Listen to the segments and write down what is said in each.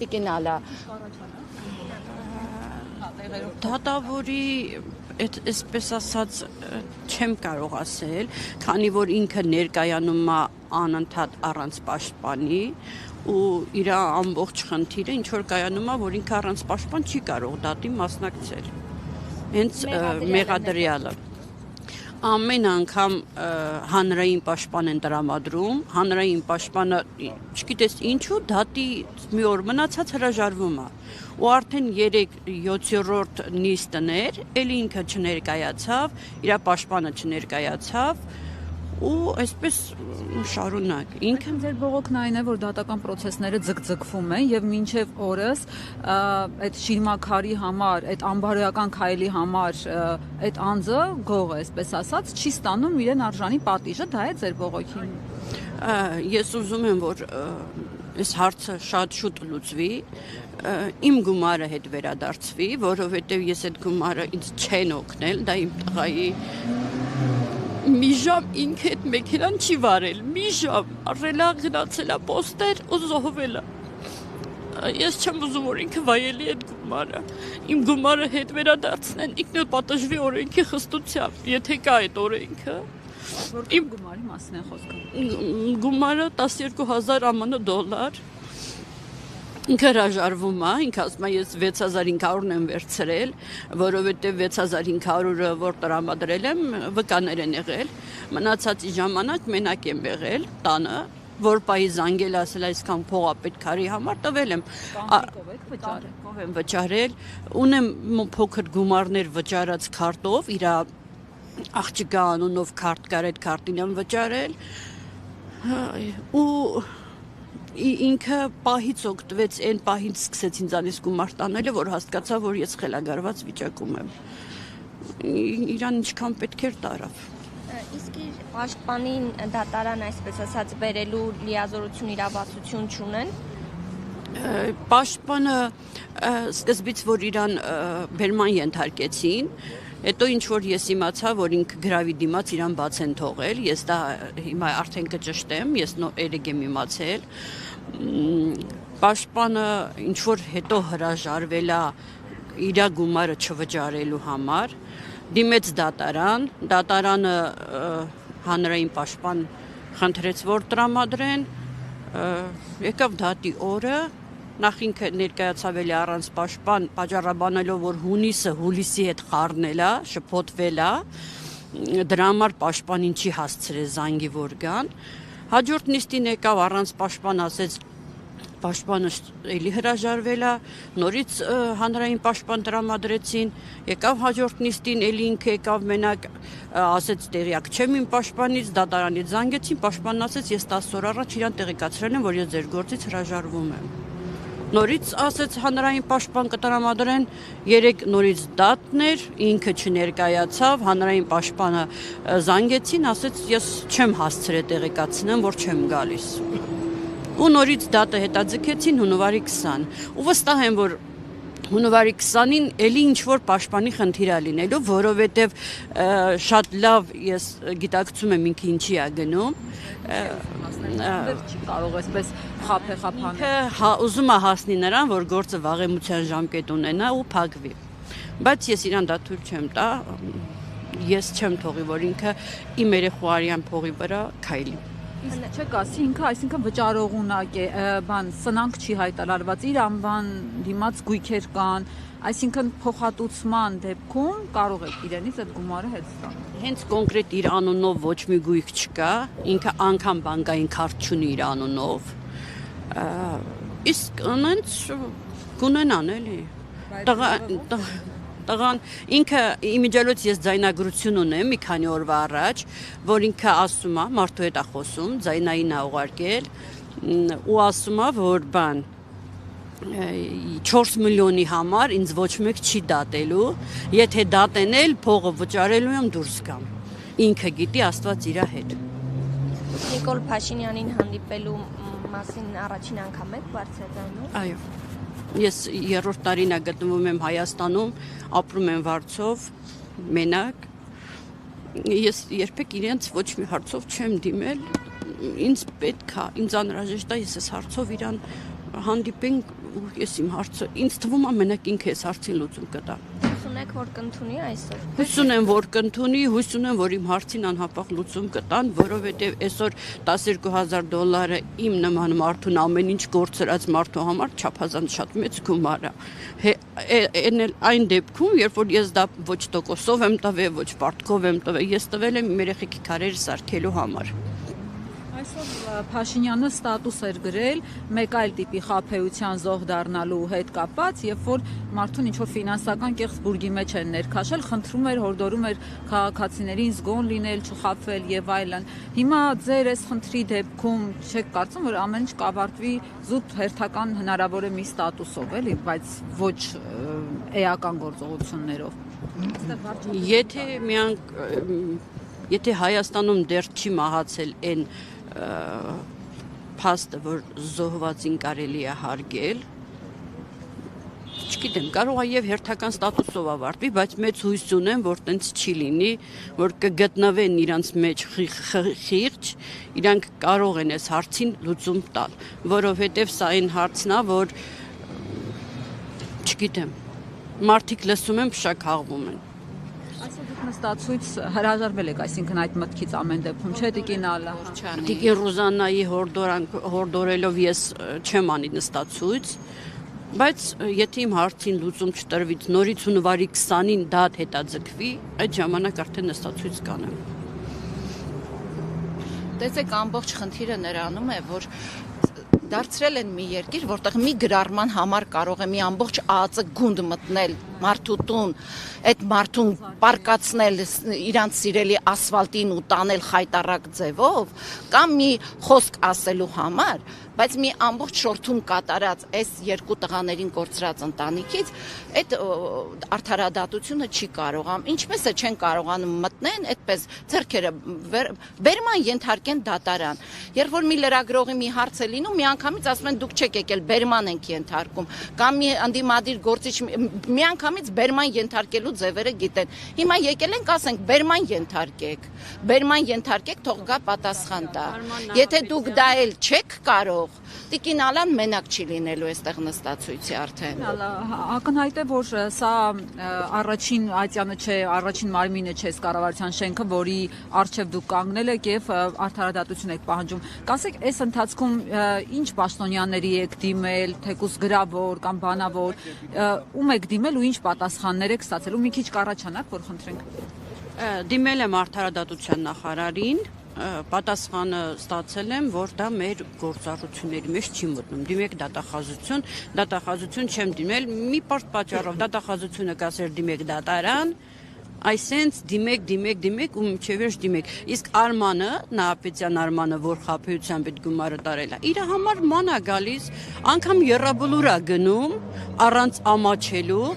տիկինալա Դատավորի այսպես ասած չեմ կարող ասել, քանի որ ինքը ներկայանում է անընդհատ առանց պաշտպանի ու իր ամբողջ խնդիրը ինչ որ կայանում է, որ ինքը առանց պաշտպան չի կարող դատի մասնակցել։ Հենց մեղադրյալը ամեն անգամ հանրային պաշտպան են տրամադրում, հանրային պաշտպանը չգիտես ինչու դատի մի օր մնացած հրաժարվում է ու արդեն 3-7-րդ նիստն էր, էլի ինքը չներկայացավ, իր պաշտպանը չներկայացավ ու այսպես շարունակ ինքը ձեր բողոքն այն է, որ դատական process-ները ձգձգվում են եւ մինչեւ օրս այդ շիրմաքարի համար, այդ անբարոյական քայլի համար այդ անձը գողը, այսպես ասած, չի ստանում իրեն արժանի պատիժը, դա է ձեր բողոքի։ Ես ուզում եմ, որ այս հարցը շատ շուտ լուծվի, իմ գումարը հետ վերադարձվի, որովհետեւ ես այդ գումարը ինձ չեն օգնել, դա իմ տղայի մի ժամ ինքը այդ մեքենան չի վարել, մի ժամ առելա գնացելա պոստեր ու զոհվել է։ Ես չեմ ուզում, որ ինքը վայելի այդ գումարը, իմ գումարը հետ վերադարձնեն, ինքն էլ պատժվի օրենքի խստությամբ, եթե կա այդ օրենքը։ Իմ գումարի մասին է խոսքը։ Գումարը 12,000 ԱՄՆ $։ Ինքը հրաժարվում է, ինքը ասում է ես 6500-ն եմ վերցրել, որովհետև 6500-ը որ տրամադրել եմ, վկաներ են եղել, մնացածի ժամանակ մենակ եմ եղել տանը, որ պահի զանգել ասել այսքան փող է պետք արի համար տվել եմ։ Կանտիկով եմ վճարել, ունեմ փոքր գումարներ վճարած քարտով, իր աղջկա անունով քարտ կար, այդ քարտին եմ վճարել ու ինքը պահից օգտվեց, այն պահից սկսեց ինձանից գումար տանելը, որ հասկացա, որ ես խելագարված վիճակում եմ։ Իրան ինչքան պետք էր տարավ։ Իսկ իր պաշտպանին դատարան այսպես ասած բերելու լիազորություն իրավասություն չունեն։ Պաշտպանը սկզբից որ իրան բերման ենթարկեցին, հետո ինչ որ ես իմացա, որ ինքը գրավի դիմաց իրան բաց են թողել, ես դա հիմա արդեն կճշտեմ, ես երեկ եմ իմացել, պաշտպանը ինչ որ հետո հրաժարվել է իր գումարը չվճարելու համար, դիմեց դատարան, դատարանը հանրային պաշտպան խնդրեց, որ տրամադրեն, եկավ դատի օրը, նախ ինքը ներկայացավ էլի առանց պաշտպան, պատճառաբանելով, որ հուլիսի հետ խառնել է, շփոթվել է, դրա համար պաշտպանին չի հասցրել զանգի որ գան, հաջորդ նիստին եկավ առանց պաշտպան ասեց, պաշտպանը էլի հրաժարվել է, նորից հանրային պաշտպան տրամադրեցին, եկավ հաջորդ նիստին, էլի ինքը եկավ մենակ ասեց տեղյակ չեմ իմ պաշտպանից, դատարանից զանգեցին, պաշտպանն ասեց ես 10 օր առաջ իրան տեղեկացրել եմ, որ ես ձեր գործից հրաժարվում եմ։ Նորից ասեց հանրային պաշտպան կտրամադրեն, 3 նորից դատներ, ինքը չներկայացավ, հանրային պաշտպանը զանգեցին, ասեց ես չեմ հասցրել տեղեկացնեմ, որ չեմ գալիս։ Ու նորից դատը հետաձգեցին հունվարի 20, ու վստահ եմ, որ հունվարի 20-ին էլի ինչ-որ պաշտպանի խնդիր է լինելու, որովհետև շատ լավ ես գիտակցում եմ ինքը ինչի է գնում, չի կարող այսպես խափանել։ Ուզում է հասնի նրան, որ գործը վաղեմության ժամկետ ունենա ու փակվի։ Բայց ես իրան դա թույլ չեմ տա, ես չեմ թողի, որ ինքը իմ երեխու արյան փողի վրա քայլի։ Չեք ասի ինքը, այսինքն վճարողունակ է, բան սնանք չի հայտարարված, իր անվան դիմաց գույքեր կան, այսինքն փոխհատուցման դեպքում կարող եք իրենից այդ գումարը հետ ստանալ։ Հենց կոնկրետ իր անունով ոչ մի գույք չկա, ինքը անգամ բանկային քարտ չունի իր անունով։ Իսկ անց կունենան էլի։ Տղան ինքը իմիջիալոց ես ձայնագրություն ունեմ մի քանի օրվա առաջ, որ ինքը ասում է, մարդու հետ է խոսում, ձայնային է ուղարկել ու ասում է, որ բան 4 միլիոնի համար ինձ ոչ մեկ չի դատելու, եթե դատեն էլ փողը վճարելու եմ դուրս գամ։ Ինքը գիտի Աստված իր հետ։ Նիկոլ Փաշինյանին հանդիպելու մասին առաջին անգամ եք բարձրացնում։ Այո։ Ես 3-րդ տարին գտնվում եմ Հայաստանում, ապրում եմ Վարձով, մենակ։ Ես երբեք իրենց ոչ մի հարցով չեմ դիմել, ինձ պետք է, ինձ անհրաժեշտ է ես այս հարցով իրան հանդիպենք, ու ես իմ հարցը ինձ թվում է մենակ ինքը էս հարցին լուծում կտա։ Ունեք որ կընդունի այսօր։ Հույս ունեմ, որ կընդունի, հույս ունեմ, որ իմ հարցին անհապաղ լուծում կտան, որովհետև այսօր $12,000 իմ նման մարդուն ամեն ինչ գործրած մարդու համար չափազանց շատ մեծ գումար է։ Այն դեպքում, երբ որ ես դա ոչ տոկոսով եմ տվել, ոչ պարտքով եմ տվել, ես տվել եմ իմ երեխեքի քարերը սարքելու համար։ Այսօր Փաշինյանը ստատուս էր գրել մեկ այլ տիպի խաբեության զոհ դառնալու հետ կապված, երբ որ մարդուն ինչ-որ ֆինանսական կեղծբուրգի մեջ են ներքաշել, խնդրում էր, հորդորում էր քաղաքացիներին զգոն լինել, չխաբվել եւ այլն։ Հիմա ձեր այս խնդրի դեպքում չեք կարծում, որ ամեն ինչ կավարտվի զուտ հերթական հնարավոր է մի ստատուսով, էլի, բայց ոչ էական գործողություններով։ Եթե Հայաստանում դեռ չի մահացել այն փաստը, որ զոհվածին կարելի է հարգել, չգիտեմ, կարող է եւ հերթական ստատուսով ավարտվի, բայց մեծ հույս ունեմ, որ տենց չի լինի, որ կգտնվեն իրանց մեջ խիղճ, իրանք կարող են այս հարցին լուծում տալ, որովհետեւ սա այն հարցն է, որ չգիտեմ, մարդիկ լսում են, փշակ հաղվում են։ Այսօր դուք նստացույց հրաժարվել եք, այսինքն այդ մտքից ամեն դեպքում, չէ՞ Տիկին Ալլա։ Տիկին Ռուզաննայի հորդորելով ես չեմ անի նստացույց, բայց եթե իմ հարցին լուծում չտրվի նորից հունվարի 20-ին դա հետաձգվի, այդ ժամանակ արդեն նստացույց կանեմ։ Տեսեք, ամբողջ խնդիրը նրանում է, որ դարձրել են մի երկիր, որտեղ մի գրառման համար կարող է մի ամբողջ ԱԱԾ գունդ մտնել մարդու տուն, այդ մարդուն պարկացնել իրանց սիրելի ասֆալտին ու տանել խայտարակ ձևով, կամ մի խոսք ասելու համար, բայց մի ամբողջ շորթում կատարած այս երկու տղաներին կորցրած ընտանիքից այդ արդարադատությունը չի կարողանում, ինչպես է չեն կարողանում մտնեն, այդպես ձեռքերը բերման ենթարկեն դատարան։ Երբ որ մի լրագրողի մի հարց է լինում, միանգամից ասում են դուք չեք եկել, բերման ենք ենթարկում, կամ մի ընդդիմադիր գործիչ միանգամից բերման ենթարկելու ձևերը գիտեն։ Հիմա եկել ենք ասենք բերման ենթարկեք, թող գա պատասխան տա։ Եթե դուք դա էլ չեք կարող, Տիկին Ալան մենակ չի լինելու այստեղ նստացույցի արդեն։ Ակնհայտ է, որ սա առաջին ատյանը չէ, առաջին մարմինը չէ կառավարության շենքը, որի առջև դուք կանգնել եք եւ արդարադատություն եք պահանջում։ Կասեք, այս ընթացքում ինչ պաշտոնյաների եք դիմել, թեկուզ գրավոր կամ բանավոր, ում եք դիմել ու ինչ պատասխաններ եք ստացել, ու մի քիչ կառաջանաք, որ խնդրենք։ Դիմել եմ արդարադատության նախարարին, պատասխանը ստացել եմ, որ դա մեր գործառույթների մեջ չի մտնում։ Դիմեք դատախազություն չեմ դիմել, մի պարզ պատճառով դատախազությունը կասեր դիմեք դատարան, այսենց դիմեք ու մինչև վերջ դիմեք։ Իսկ Արմանը, Նահապետյան Արմանը, որ խաբեությամբ այդ գումարը տարել է, իր համար ման է գալիս, անգամ եռաբլուր է գնում առանց ամաչելու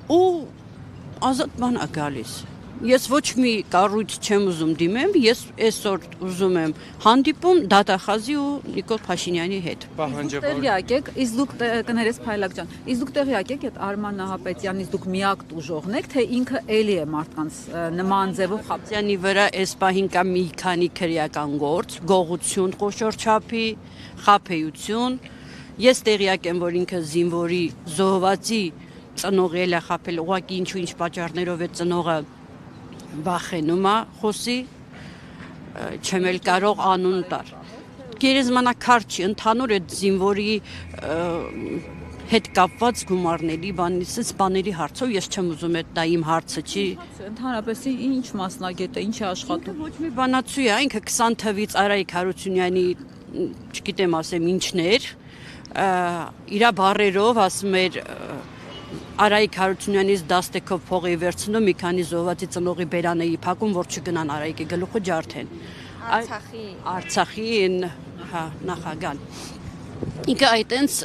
ու ազատ բան է գալիս։ Ես ոչ մի կառույց չեմ ուզում դիմեմ, ես այսօր ուզում եմ հանդիպում դատախազի ու Նիկոլ Փաշինյանի հետ։ Տեղյակ եք, իսկ դուք կներես Փայլակ ջան, իսկ դուք տեղյակ եք այդ Արման Նահապետյանից դուք միակ տուժողն եք, թե ինքը էլի է մարդկանց նման ձևով խաբյանի վրա այս պահին կա մի քանի քրեական գործ, գողություն, խոշոր չափի, խաբեություն։ Ես տեղյակ եմ, որ ինքը զինվորի զոհվածի ծնողի է խաբել, ուղղակի ինչ պատճառներով է ծնողը վախենում է խոսի, չեմ էլ կարող անուն տար։ Գերեզմանակար չի, ընդհանուր այդ զինվորի հետ կապված գումարների բաների հարցով ես չեմ ուզում այդ դա իմ հարցը չի։ Ընդհանրապես ինչ մասնագետ է, ինչ է աշխատում։ Ոչ մի բանացու է, ինքը 20 թվից Արայիկ Հարությունյանի, չգիտեմ ասեմ ինչներ, իր բառերով ասում էր Արայիկ Հարությունյանից դաստեքով փողի վերցնում, մի քանի զոհվածի ծնողի բերանեի փակում, որ չգնան Արայիկի գլուխը ջարդեն։ Արցախի նախագահան։ Ինքը այտենց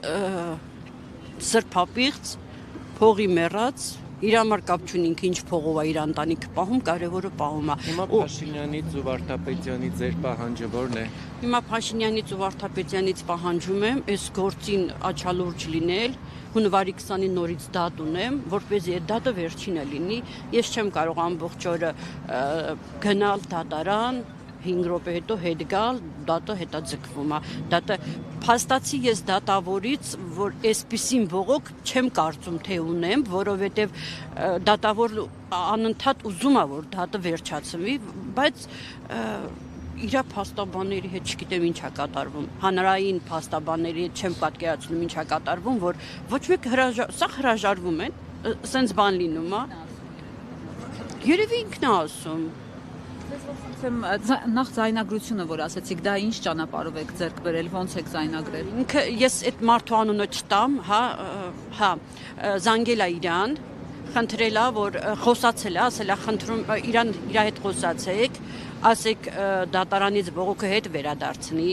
սրբապիղծ, փողի մեռած, իր համար կապ չունի ինքը ինչ փողով է իր ընտանիքը պահում, կարևորը պահում է։ Հիմա Փաշինյանից ու Վարդապետյանից ձեր պահանջը ո՞րն է։ Հիմա Փաշինյանից ու Վարդապետյանից պահանջում եմ այս գործին աչալուրջ լինել, հունվարի 20-ին նորից դատ ունեմ, որպեսզի այդ դատը վերջինը լինի։ Ես չեմ կարող ամբողջ օրը գնալ դատարան, 5 րոպե հետո հետ գալ, դատը հետա ձգվում է։ Դատը փաստացի ես դատավորից, որ այսպիսին բողոք չեմ կարծում թե ունեմ, որովհետև դատավոր անընդհատ ուզում է որ դատը վերջացվի, բայց իրա փաստաբանների հետ չգիտեմ ինչ է կատարվում։ Հանրային փաստաբանների հետ չեմ պատկերացնում ինչ է կատարվում, որ ոչ մեկ սա հրաժարվում են, սենց բան լինում է։ Երևի ինքն է ասում։ Նախ ձայնագրությունը, որ ասեցիք, դա ինչ ճանապարհով եք ձեռք բերել, ոնց եք ձայնագրել։ Ինքը ես այդ մարդու անունը չտամ, հա, զանգել է իրան, խնդրել է, որ խոսացել է, ասել է խնդրում իրան իր հետ խոսացեք, ասեք դատարանից բողոքը հետ վերադարձնի,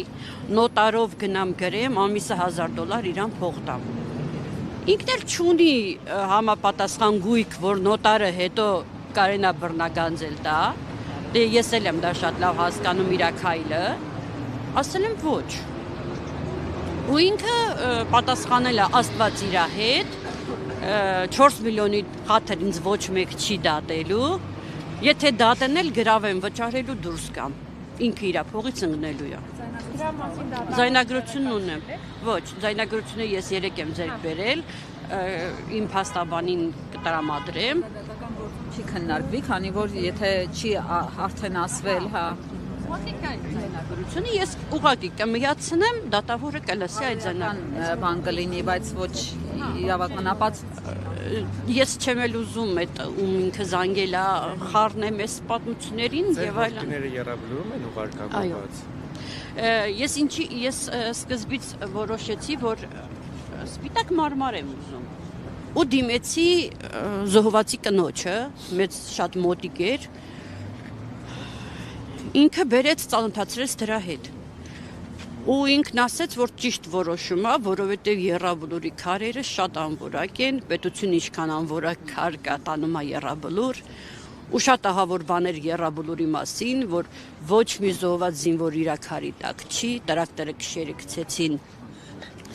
նոտարով գնամ գրեմ, ամիսը $1000 իրան փող տամ։ Ինքն էլ չունի համապատասխան գույք, որ նոտարը հետո կարենա բռնագանձել տա։ Դե ես էլ եմ դա շատ լավ հասկանում իր քայլը, ասել եմ ոչ։ Ու ինքը պատասխանել է Աստված իր հետ, 4 միլիոնի խաթր ինձ ոչ մեկ չի դատելու, եթե դատեն էլ գրավեն վճարելու դուրս կամ, ինքը իր փողից ընկնելու է։ Ձայնագրությունն ունեմ, ոչ, ձայնագրությունը ես 3 եմ ձեռք բերել, իմ փաստաբանին կտրամադրեմ։ Չի քննարկվի, քանի որ եթե չի արդեն ասվել, հա։ Ձայնագրությունը ես ուղղակի կմիացնեմ, դատավորը կլսի այդ ձայնագրությունը։ Բան կլինի, բայց ոչ իրավականապած։ Ես չեմ էլ ուզում այդ ում ինքը զանգել է, խառնեմ այս պատմություններին եւ այլն։ Ձեր երաբլուրում են ուղարկավորված։ Ես սկզբից որոշեցի, որ սպիտակ մարմար եմ ուզում։ Ու դիմեցի զոհվածի կնոջը, մեծ շատ մոտիկ էր, ինքը բերեց ծանոթացրեց դրա հետ։ Ու ինքն ասեց, որ ճիշտ որոշում է, որովհետև եռաբլուրի քարերը շատ անորակ են, պետությունը ինչքան անորակ քար կա տանում է եռաբլուր, ու շատ ահավոր բաներ եռաբլուրի մասին, որ ոչ մի զոհված զինվոր իր քարի տակ չի, տրակտորը քշերը գցեցին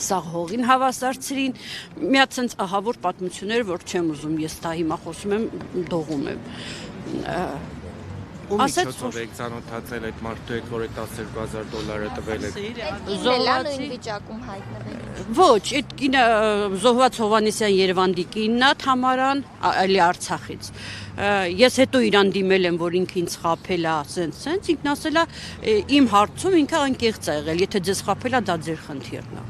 սաղ հողին հավասարցրին, միած sense ահավոր պատմություններ, որ չեմ ուզում, ես դա հիմա խոսում եմ, դողում եմ։ Ու միջոցով եք ծանոթացել այդ մարդու հետ, որ այդ $12000 տվել եք։ Զոհվածի վիճակում հայտնվել։ Ոչ, այդ կինը Զոհված Հովանեսյան Երևանդի կինն է, Թամարան, այլի Արցախից։ Ես հետո իրան դիմել եմ, որ ինքը ինձ խաբել է, սենց, ինքն ասել է իմ հարցում ինքը անկեղծ է եղել, եթե ձեզ խաբել է, դա ձեր խնդիրն է։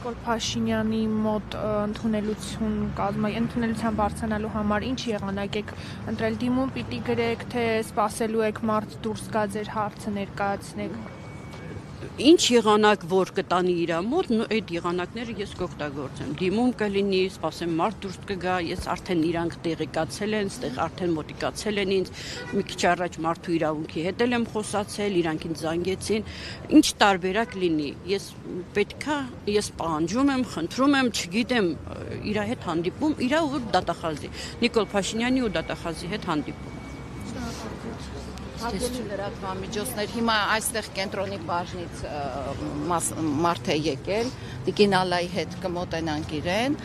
Նիկոլ Փաշինյանի մոտ ընդունելության բարձրանալու համար ինչ եղանակ եք ընտրել, դիմում պիտի գրեք, թե սպասելու եք մարդ դուրս գա ձեր հարցը ներկայացնեք։ Ինչ եղանակ որ կտանի իր մոտ, այդ եղանակները ես կօգտագործեմ։ Դիմում կլինի, սպասեմ մարդ դուրս կգա, ես արդեն իրանք տեղեկացել են, ստեղ արդեն մոտիկացել են ինձ, մի քիչ առաջ մարդու իրավունքի հետ եմ խոսացել, իրանք ինձ զանգեցին, ինչ տարբերակ լինի։ Ես պահանջում եմ, խնդրում եմ, չգիտեմ, իր հետ հանդիպում, իր ու դատախազի, Նիկոլ Փաշինյանի ու դատախազի հետ հանդիպում։ Լրատվամիջոցներ հիմա այստեղ կենտրոնի բաժնից մարդ է եկել, Տիկին Ալայի հետ կմոտենանք իրեն,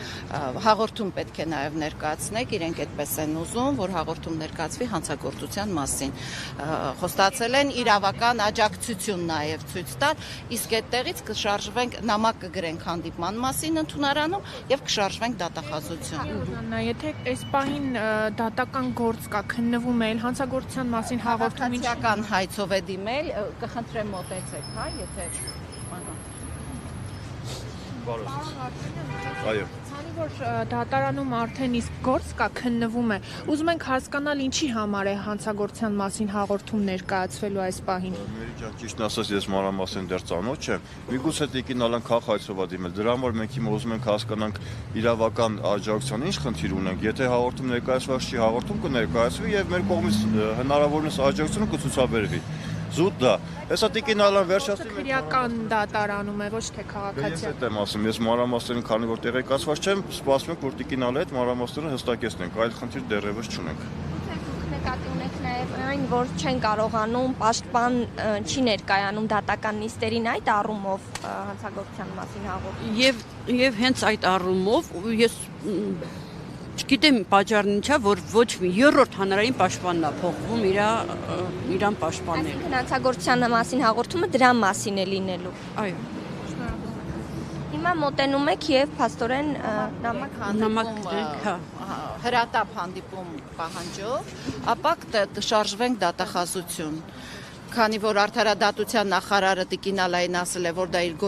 հաղորդում պետք է նաև ներկայացնեք, իրենք այդպես են ուզում, որ հաղորդում ներկայացվի հանցագործության մասին։ Խոստացել են իրավական աջակցություն նաև ցույց տալ, իսկ այդտեղից կշարժվենք, նամակ կգրենք հանդիպման մասին ընդունարանում եւ կշարժվենք դատախազություն։ Եթե այս պահին դատական գործ կա, քննվում է հանցագործության մասին հաղորդում Հաղորդական հայցով է դիմել, կխնդրեմ մոտեցեք, հա, եթե Այո։ Քանի որ դատարանում արդեն իսկ գործ կա, քննվում է, ուզում ենք հասկանալ ինչի համար է հանցագործության մասին հաղորդում ներկայացվելու այս պահին։ Մերի ջան, ճիշտն ասած, ես մանրամասն դեռ ծանոթ չեմ։ Միգուցե Տիկին Ալան քաղաքայցով է դիմել։ Դրա համար մենք հիմա ուզում ենք հասկանանք իրավական աջակցության ինչ խնդիր ունենք։ Եթե հաղորդում ներկայացված չի, հաղորդում կներկայացվի եւ մեր կողմից հնարավորինս աջակցությունը կցուցաբերվի։ Զուտ դա։ Հեսա Տիկին Ալան վերջացրի մենք քրեական դատարանում է, ոչ թե Ես քաղաքացիական։ այդ եմ ասում, ես մանրամասն քանի որ տեղեկացված չեմ, սպասում ենք որ Տիկին Ալայի հետ մանրամասները հստակեցնենք, այլ խնդիր դեռևս չունենք։ Նկատի ունեք նաև այն, որ չեն կարողանում պաշտպան չի ներկայանում դատական նիստերին այդ առումով հանցագործության մասին հաղորդում։ Եվ հենց այդ առումով ես Չգիտեմ պատճառն ինչա, որ ոչ մի երրորդ հանրային պաշտպանն է փոխվում իրան պաշտպանել։ Այսինքն հանցագործության մասին հաղորդումը դրա մասին է լինելու։ Այո, Հիմա մոտենում եք եւ փաստորեն նամակ գրենք, հա։ հրատապ հանդիպում պահանջով, ապա կշարժվենք դատախազություն։ Քանի որ արդարադատության նախարարը Տիկին Ալային ասել է, որ դա իր